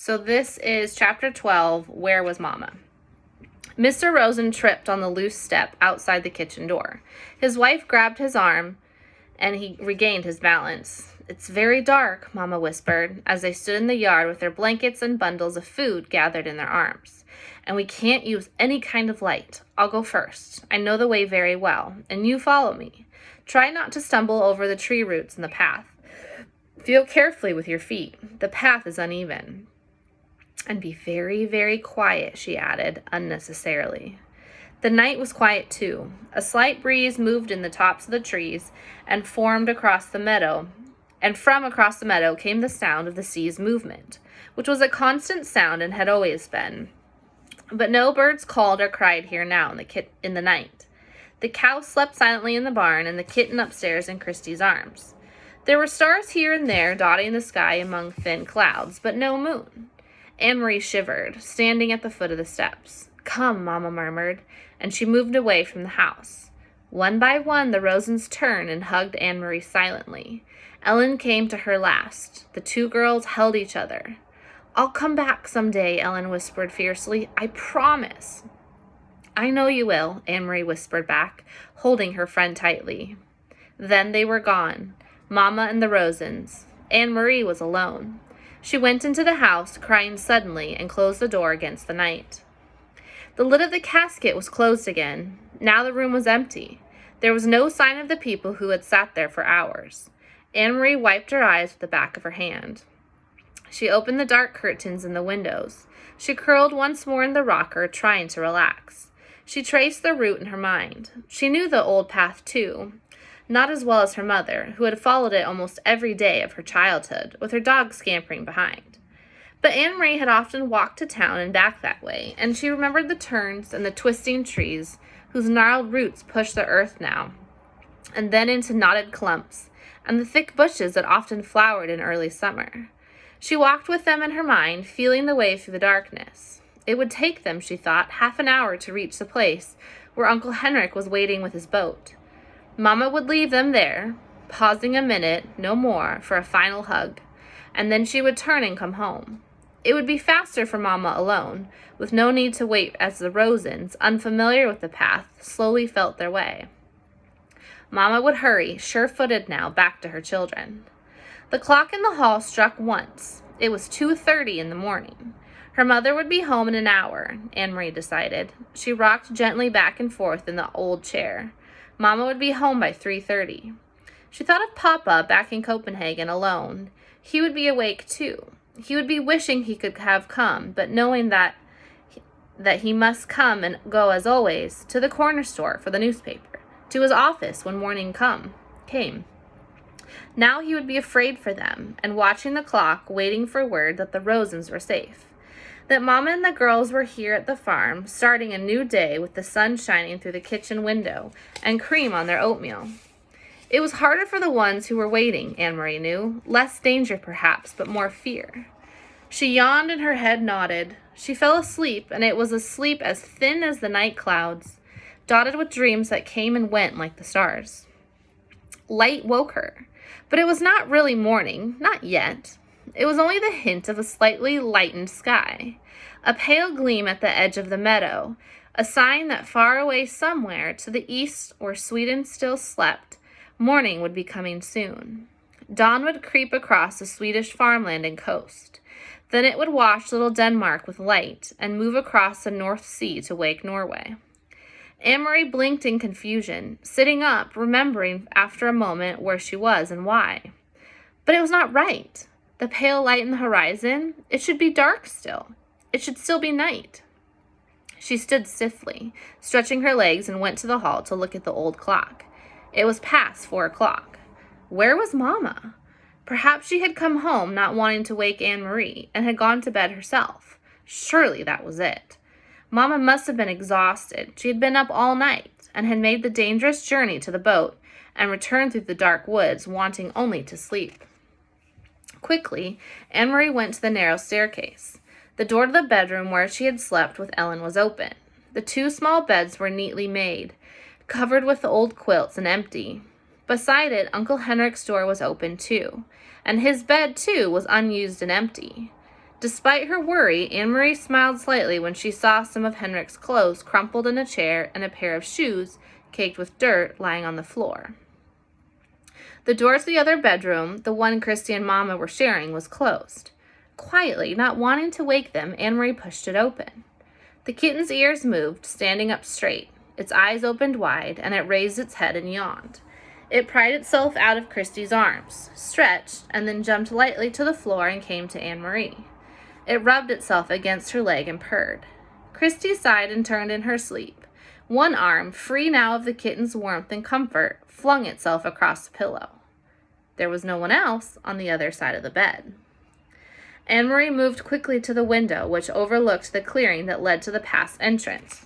So this is chapter 12, Where Was Mama? Mr. Rosen tripped on the loose step outside the kitchen door. His wife grabbed his arm, and he regained his balance. "It's very dark," Mama whispered, as they stood in the yard with their blankets and bundles of food gathered in their arms. "And we can't use any kind of light. I'll go first. I know the way very well, and you follow me. Try not to stumble over the tree roots in the path. Feel carefully with your feet. The path is uneven. And be very, very quiet," she added, unnecessarily. The night was quiet, too. A slight breeze moved in the tops of the trees and formed across the meadow, and from across the meadow came the sound of the sea's movement, which was a constant sound and had always been. But no birds called or cried here now in the night. The cow slept silently in the barn, and the kitten upstairs in Christie's arms. There were stars here and there dotting the sky among thin clouds, but no moon. Anne-Marie shivered, standing at the foot of the steps. "Come," Mama murmured, and she moved away from the house. One by one, the Rosens turned and hugged Anne-Marie silently. Ellen came to her last. The two girls held each other. "I'll come back someday," Ellen whispered fiercely. "I promise." "I know you will," Anne-Marie whispered back, holding her friend tightly. Then they were gone, Mama and the Rosens. Anne-Marie was alone. She went into the house, crying suddenly, and closed the door against the night. The lid of the casket was closed again. Now the room was empty. There was no sign of the people who had sat there for hours. Anne-Marie wiped her eyes with the back of her hand. She opened the dark curtains in the windows. She curled once more in the rocker, trying to relax. She traced the route in her mind. She knew the old path, too. Not as well as her mother, who had followed it almost every day of her childhood, with her dog scampering behind. But Anne-Marie had often walked to town and back that way, and she remembered the turns and the twisting trees whose gnarled roots pushed the earth now, and then into knotted clumps, and the thick bushes that often flowered in early summer. She walked with them in her mind, feeling the way through the darkness. It would take them, she thought, half an hour to reach the place where Uncle Henrik was waiting with his boat. Mama would leave them there, pausing a minute, no more, for a final hug, and then she would turn and come home. It would be faster for Mama alone, with no need to wait as the Rosens, unfamiliar with the path, slowly felt their way. Mama would hurry, sure-footed now, back to her children. The clock in the hall struck once. It was 2:30 in the morning. Her mother would be home in an hour, Anne-Marie decided. She rocked gently back and forth in the old chair. Mama would be home by 3:30. She thought of Papa back in Copenhagen alone. He would be awake too. He would be wishing he could have come, but knowing that he must come and go as always, to the corner store for the newspaper, to his office when morning came. Now he would be afraid for them, and watching the clock, waiting for word that the Rosens were safe. That Mama and the girls were here at the farm, starting a new day with the sun shining through the kitchen window and cream on their oatmeal. It was harder for the ones who were waiting, Anne-Marie knew. Less danger, perhaps, but more fear. She yawned and her head nodded. She fell asleep, and it was a sleep as thin as the night clouds, dotted with dreams that came and went like the stars. Light woke her, but it was not really morning, not yet. It was only the hint of a slightly lightened sky, a pale gleam at the edge of the meadow, a sign that far away somewhere to the east where Sweden still slept, morning would be coming soon. Dawn would creep across the Swedish farmland and coast. Then it would wash little Denmark with light and move across the North Sea to wake Norway. Anne-Marie blinked in confusion, sitting up, remembering after a moment where she was and why. But it was not right. The pale light in the horizon, it should be dark still. It should still be night. She stood stiffly, stretching her legs, and went to the hall to look at the old clock. It was past 4 o'clock. Where was Mama? Perhaps she had come home not wanting to wake Anne-Marie and had gone to bed herself. Surely that was it. Mama must have been exhausted. She had been up all night and had made the dangerous journey to the boat and returned through the dark woods, wanting only to sleep. Quickly, Anne-Marie went to the narrow staircase. The door to the bedroom where she had slept with Ellen was open. The 2 small beds were neatly made, covered with old quilts and empty. Beside it, Uncle Henrik's door was open too, and his bed too was unused and empty. Despite her worry, Anne-Marie smiled slightly when she saw some of Henrik's clothes crumpled in a chair and a pair of shoes caked with dirt lying on the floor. The door to the other bedroom, the one Christy and Mama were sharing, was closed. Quietly, not wanting to wake them, Anne-Marie pushed it open. The kitten's ears moved, standing up straight. Its eyes opened wide, and it raised its head and yawned. It pried itself out of Christy's arms, stretched, and then jumped lightly to the floor and came to Anne-Marie. It rubbed itself against her leg and purred. Christy sighed and turned in her sleep. One arm, free now of the kitten's warmth and comfort, flung itself across the pillow. There was no one else on the other side of the bed. Anne-Marie moved quickly to the window, which overlooked the clearing that led to the past entrance.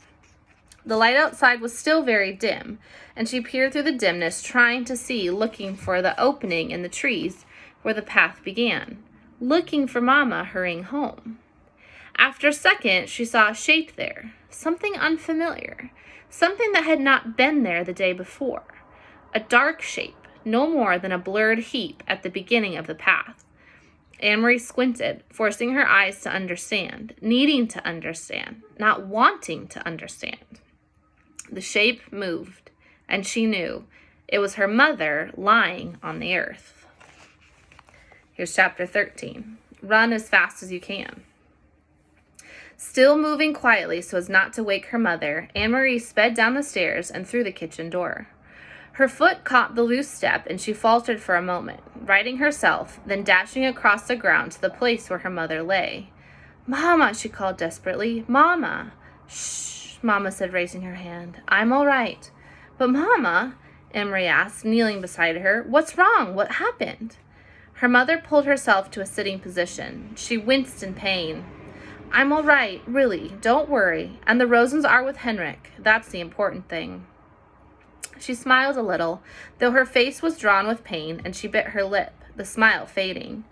The light outside was still very dim, and she peered through the dimness, trying to see, looking for the opening in the trees where the path began, looking for Mama hurrying home. After a second, she saw a shape there, something unfamiliar, something that had not been there the day before. A dark shape, no more than a blurred heap at the beginning of the path. Anne-Marie squinted, forcing her eyes to understand, needing to understand, not wanting to understand. The shape moved, and she knew it was her mother lying on the earth. Here's chapter 13. Run as fast as you can. Still moving quietly so as not to wake her mother, Anne-Marie sped down the stairs and through the kitchen door. Her foot caught the loose step, and she faltered for a moment, righting herself, then dashing across the ground to the place where her mother lay. "Mama," she called desperately. "Mama." "Shh," Mama said, raising her hand. "I'm all right." "But Mama," Anne-Marie asked, kneeling beside her, "what's wrong? What happened?" Her mother pulled herself to a sitting position. She winced in pain. "I'm all right, really. Don't worry. And the Rosens are with Henrik. That's the important thing." She smiled a little, though her face was drawn with pain, and she bit her lip, the smile fading.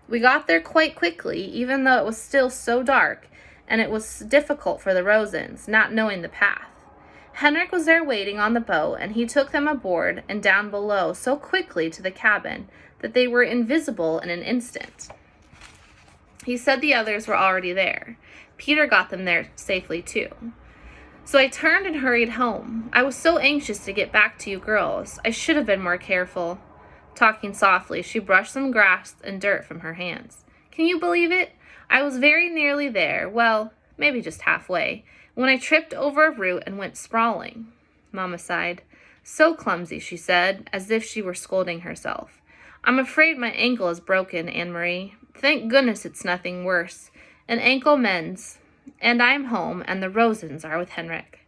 "We got there quite quickly, even though it was still so dark, and it was difficult for the Rosens, not knowing the path. Henrik was there waiting on the boat, and he took them aboard and down below so quickly to the cabin that they were invisible in an instant. He said the others were already there. Peter got them there safely, too. So I turned and hurried home. I was so anxious to get back to you girls. I should have been more careful." Talking softly, she brushed some grass and dirt from her hands. "Can you believe it? I was very nearly there, well, maybe just halfway, when I tripped over a root and went sprawling." Mama sighed. "So clumsy," she said, as if she were scolding herself. "I'm afraid my ankle is broken, Anne-Marie. Thank goodness it's nothing worse. An ankle mends. And I'm home, and the Rosens are with Henrik."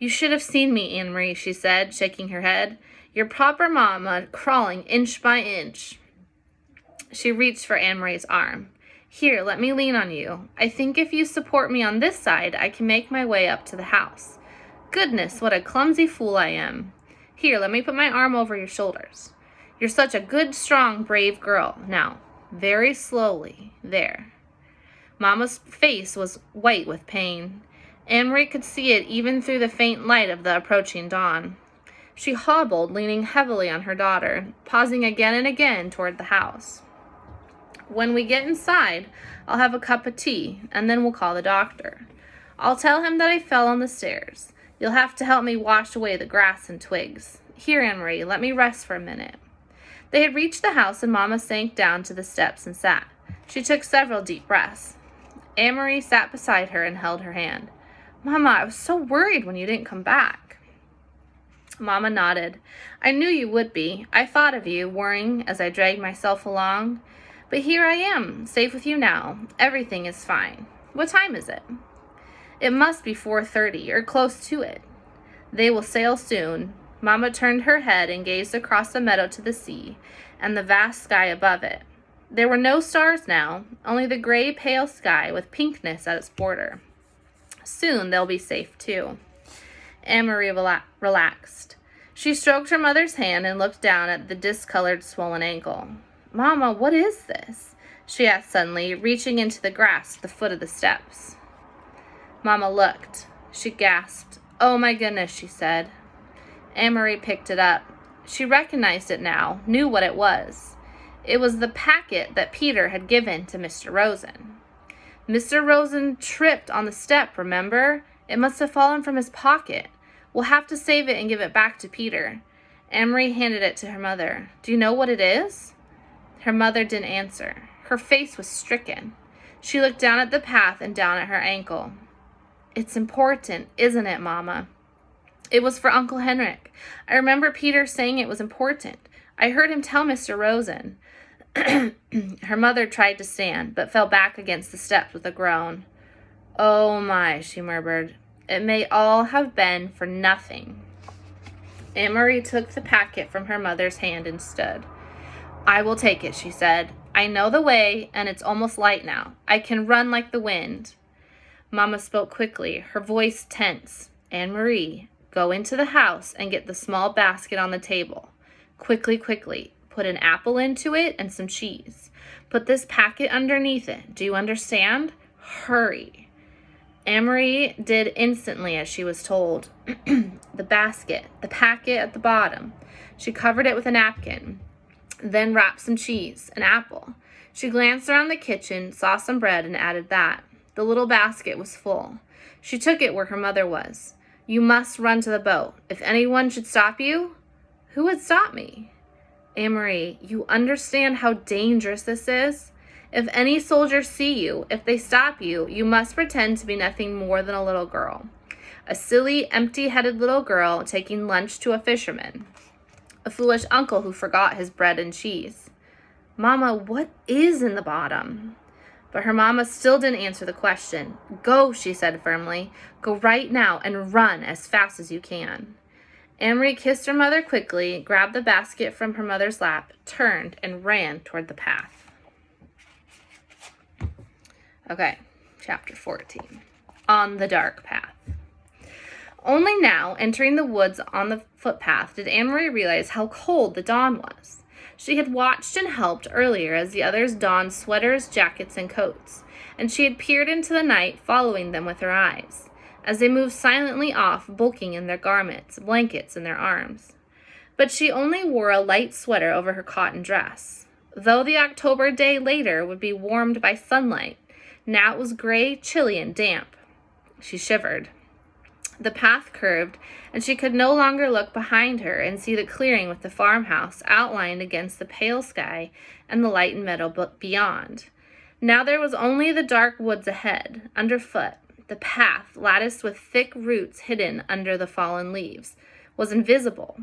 "You should have seen me, Anne-Marie," she said, shaking her head. "Your proper Mama, crawling inch by inch." She reached for Anne-Marie's arm. "Here, let me lean on you. I think if you support me on this side, I can make my way up to the house. Goodness, what a clumsy fool I am. Here, let me put my arm over your shoulders. You're such a good, strong, brave girl. Now, very slowly. There." Mama's face was white with pain. Anne-Marie could see it even through the faint light of the approaching dawn. She hobbled, leaning heavily on her daughter, pausing again and again toward the house. "When we get inside, I'll have a cup of tea, and then we'll call the doctor. I'll tell him that I fell on the stairs. You'll have to help me wash away the grass and twigs. Here, Anne-Marie, let me rest for a minute." They had reached the house, and Mama sank down to the steps and sat. She took several deep breaths. Anne-Marie sat beside her and held her hand. "Mama, I was so worried when you didn't come back." Mama nodded. "I knew you would be. I thought of you, worrying as I dragged myself along. But here I am, safe with you now. Everything is fine. What time is it?" "It must be 4:30, or close to it." "They will sail soon." Mama turned her head and gazed across the meadow to the sea and the vast sky above it. There were no stars now, only the gray, pale sky with pinkness at its border. Soon they'll be safe, too. Anne-Marie relaxed. She stroked her mother's hand and looked down at the discolored, swollen ankle. "Mama, what is this?" she asked suddenly, reaching into the grass at the foot of the steps. Mama looked. She gasped. "Oh, my goodness," she said. Anne-Marie picked it up. She recognized it now, knew what it was. It was the packet that Peter had given to Mr. Rosen. Mr. Rosen tripped on the step, remember? It must have fallen from his pocket. We'll have to save it and give it back to Peter. Anne-Marie handed it to her mother. Do you know what it is? Her mother didn't answer. Her face was stricken. She looked down at the path and down at her ankle. It's important, isn't it, Mama? It was for Uncle Henrik. I remember Peter saying it was important. I heard him tell Mr. Rosen. Her mother tried to stand, but fell back against the steps with a groan. Oh my, she murmured. It may all have been for nothing. Anne-Marie took the packet from her mother's hand and stood. I will take it, she said. I know the way, and it's almost light now. I can run like the wind. Mama spoke quickly, her voice tense. Anne-Marie, go into the house and get the small basket on the table. Quickly, quickly. Put an apple into it and some cheese. Put this packet underneath it. Do you understand? Hurry. Anne-Marie did instantly as she was told. The basket, the packet at the bottom. She covered it with a napkin, then wrapped some cheese, an apple. She glanced around the kitchen, saw some bread, and added that. The little basket was full. She took it where her mother was. You must run to the boat. If anyone should stop you, who would stop me? Anne-Marie, you understand how dangerous this is? If any soldiers see you, if they stop you, you must pretend to be nothing more than a little girl. A silly, empty-headed little girl taking lunch to a fisherman. A foolish uncle who forgot his bread and cheese. Mama, what is in the bottom? But her mama still didn't answer the question. Go, she said firmly. Go right now and run as fast as you can. Anne-Marie kissed her mother quickly, grabbed the basket from her mother's lap, turned, and ran toward the path. Okay, chapter 14. On the dark path. Only now, entering the woods on the footpath, did Anne-Marie realize how cold the dawn was. She had watched and helped earlier as the others donned sweaters, jackets, and coats, and she had peered into the night, following them with her eyes, as they moved silently off, bulking in their garments, blankets in their arms. But she only wore a light sweater over her cotton dress. Though the October day later would be warmed by sunlight, now it was gray, chilly, and damp. She shivered. The path curved, and she could no longer look behind her and see the clearing with the farmhouse outlined against the pale sky and the light and meadow beyond. Now there was only the dark woods ahead, underfoot. The path, latticed with thick roots hidden under the fallen leaves, was invisible.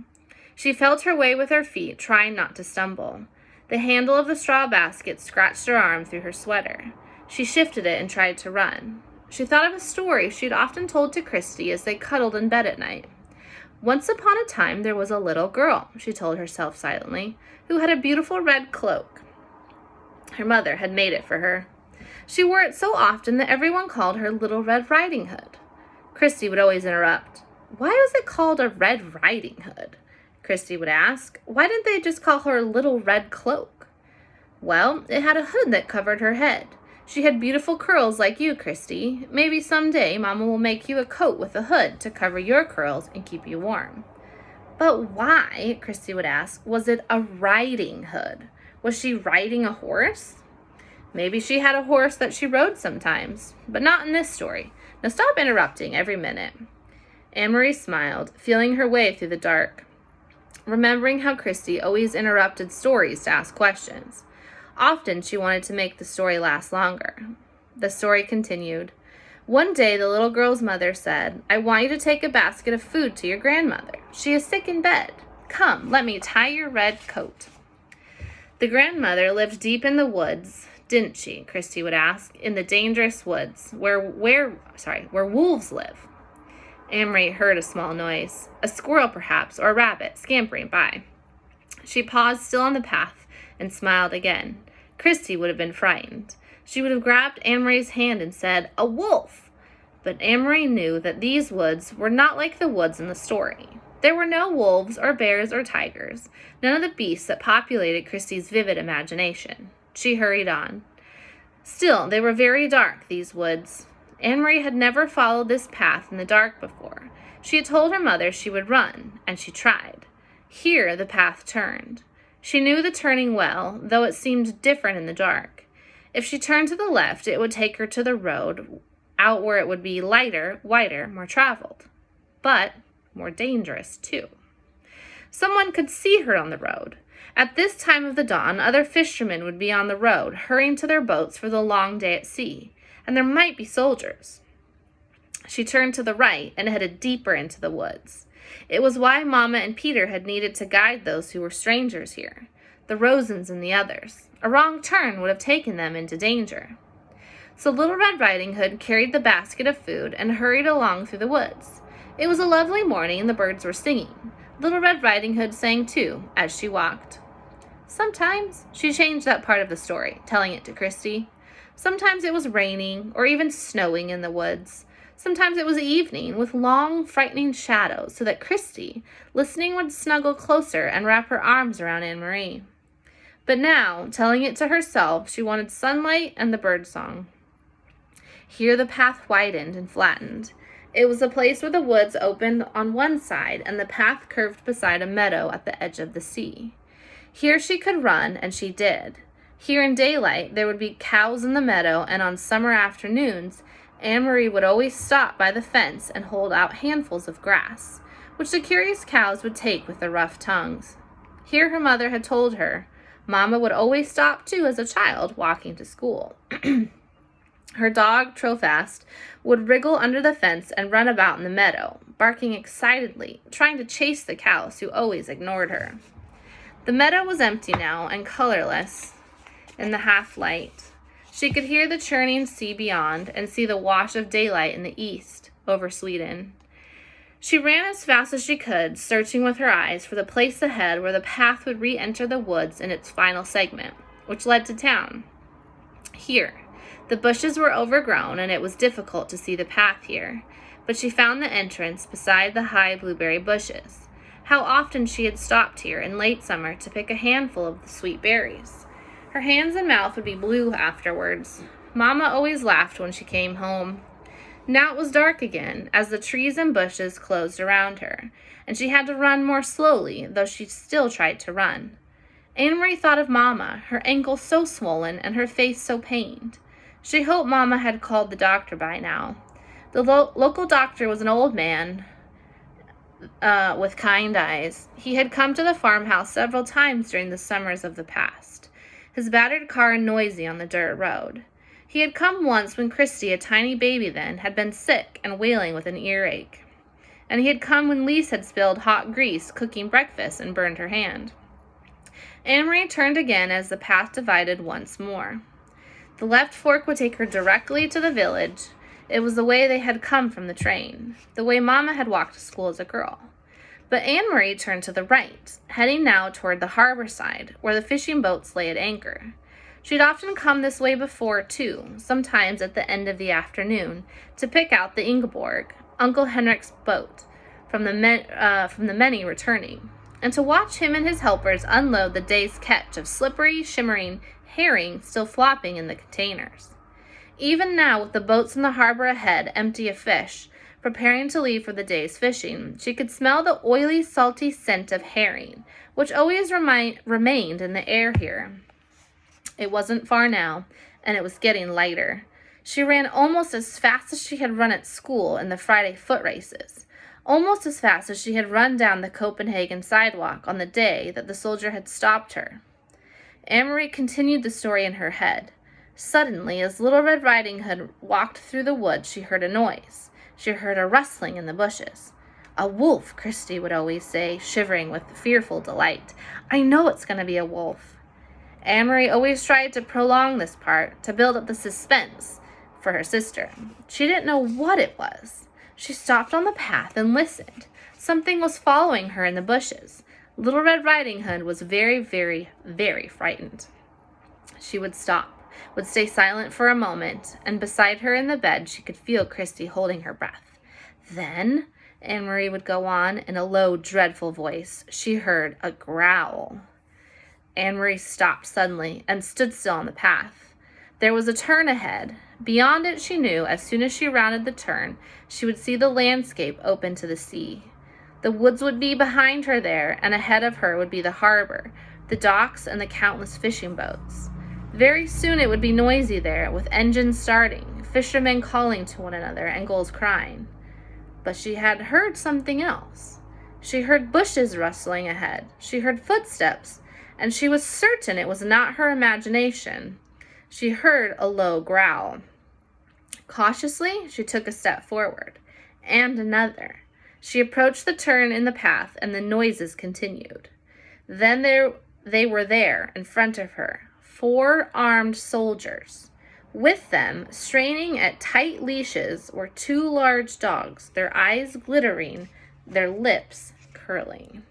She felt her way with her feet, trying not to stumble. The handle of the straw basket scratched her arm through her sweater. She shifted it and tried to run. She thought of a story she had often told to Christy as they cuddled in bed at night. Once upon a time there was a little girl, she told herself silently, who had a beautiful red cloak. Her mother had made it for her. She wore it so often that everyone called her Little Red Riding Hood. Christy would always interrupt. Why was it called a Red Riding Hood? Christy would ask. Why didn't they just call her Little Red Cloak? Well, it had a hood that covered her head. She had beautiful curls like you, Christy. Maybe someday Mama will make you a coat with a hood to cover your curls and keep you warm. But why, Christy would ask, was it a riding hood? Was she riding a horse? Maybe she had a horse that she rode sometimes, but not in this story. Now stop interrupting every minute. Anne-Marie smiled, feeling her way through the dark, remembering how Christy always interrupted stories to ask questions. Often she wanted to make the story last longer. The story continued. One day the little girl's mother said, I want you to take a basket of food to your grandmother. She is sick in bed. Come, let me tie your red coat. The grandmother lived deep in the woods, didn't she? Christy would ask. In the dangerous woods, where wolves live. Anne-Marie heard a small noise, a squirrel perhaps, or a rabbit scampering by. She paused still on the path and smiled again. Christy would have been frightened. She would have grabbed Anne-Marie's hand and said, a wolf! But Anne-Marie knew that these woods were not like the woods in the story. There were no wolves or bears or tigers, none of the beasts that populated Christy's vivid imagination. She hurried on. Still, they were very dark, these woods. Anne-Marie had never followed this path in the dark before. She had told her mother she would run, and she tried. Here the path turned. She knew the turning well, though it seemed different in the dark. If she turned to the left, it would take her to the road out where it would be lighter, wider, more traveled, but more dangerous too. Someone could see her on the road. At this time of the dawn, other fishermen would be on the road, hurrying to their boats for the long day at sea, and there might be soldiers. She turned to the right and headed deeper into the woods. It was why Mama and Peter had needed to guide those who were strangers here, the Rosens and the others. A wrong turn would have taken them into danger. So Little Red Riding Hood carried the basket of food and hurried along through the woods. It was a lovely morning and the birds were singing. Little Red Riding Hood sang too, as she walked. Sometimes she changed that part of the story, telling it to Christy. Sometimes it was raining or even snowing in the woods. Sometimes it was evening with long, frightening shadows so that Christy, listening, would snuggle closer and wrap her arms around Anne-Marie. But now, telling it to herself, she wanted sunlight and the birdsong. Here the path widened and flattened. It was a place where the woods opened on one side and the path curved beside a meadow at the edge of the sea. Here she could run, and she did. Here in daylight, there would be cows in the meadow, and on summer afternoons, Anne-Marie would always stop by the fence and hold out handfuls of grass, which the curious cows would take with their rough tongues. Here her mother had told her, Mama would always stop too as a child walking to school. Her dog, Trofast, would wriggle under the fence and run about in the meadow, barking excitedly, trying to chase the cows who always ignored her. The meadow was empty now and colorless in the half-light. She could hear the churning sea beyond and see the wash of daylight in the east over Sweden. She ran as fast as she could, searching with her eyes for the place ahead where the path would re-enter the woods in its final segment, which led to town. Here, the bushes were overgrown and it was difficult to see the path here, but she found the entrance beside the high blueberry bushes. How often she had stopped here in late summer to pick a handful of the sweet berries. Her hands and mouth would be blue afterwards. Mama always laughed when she came home. Now it was dark again, as the trees and bushes closed around her, and she had to run more slowly, though she still tried to run. Anne-Marie thought of Mama, her ankle so swollen and her face so pained. She hoped Mama had called the doctor by now. The local doctor was an old man with kind eyes. He had come to the farmhouse several times during the summers of the past, his battered car noisy on the dirt road. He had come once when Christy, a tiny baby then, had been sick and wailing with an earache. And he had come when Lise had spilled hot grease cooking breakfast and burned her hand. Anne-Marie turned again as the path divided once more. The left fork would take her directly to the village. It was the way they had come from the train, the way Mama had walked to school as a girl. But Anne-Marie turned to the right, heading now toward the harbor side, where the fishing boats lay at anchor. She'd often come this way before, too, sometimes at the end of the afternoon, to pick out the Ingeborg, Uncle Henrik's boat, from the many returning, and to watch him and his helpers unload the day's catch of slippery, shimmering herring still flopping in the containers. Even now, with the boats in the harbor ahead, empty of fish, preparing to leave for the day's fishing, she could smell the oily, salty scent of herring, which always remained in the air here. It wasn't far now, and it was getting lighter. She ran almost as fast as she had run at school in the Friday foot races, almost as fast as she had run down the Copenhagen sidewalk on the day that the soldier had stopped her. Anne-Marie continued the story in her head. Suddenly, as Little Red Riding Hood walked through the woods, she heard a noise. She heard a rustling in the bushes. A wolf, Christy would always say, shivering with fearful delight. I know it's going to be a wolf. Anne-Marie always tried to prolong this part, to build up the suspense for her sister. She didn't know what it was. She stopped on the path and listened. Something was following her in the bushes. Little Red Riding Hood was very, very, very frightened. She would stop, would stay silent for a moment, and beside her in the bed she could feel Christy holding her breath. Then, Anne-Marie would go on in a low, dreadful voice. She heard a growl. Anne-Marie stopped suddenly and stood still on the path. There was a turn ahead. Beyond it, she knew, as soon as she rounded the turn, she would see the landscape open to the sea. The woods would be behind her there, and ahead of her would be the harbor, the docks, and the countless fishing boats. Very soon it would be noisy there, with engines starting, fishermen calling to one another, and gulls crying. But she had heard something else. She heard bushes rustling ahead. She heard footsteps, and she was certain it was not her imagination. She heard a low growl. Cautiously, she took a step forward, and another. She approached the turn in the path, and the noises continued. Then they were there, in front of her, 4 armed soldiers. With them, straining at tight leashes, were 2 large dogs, their eyes glittering, their lips curling.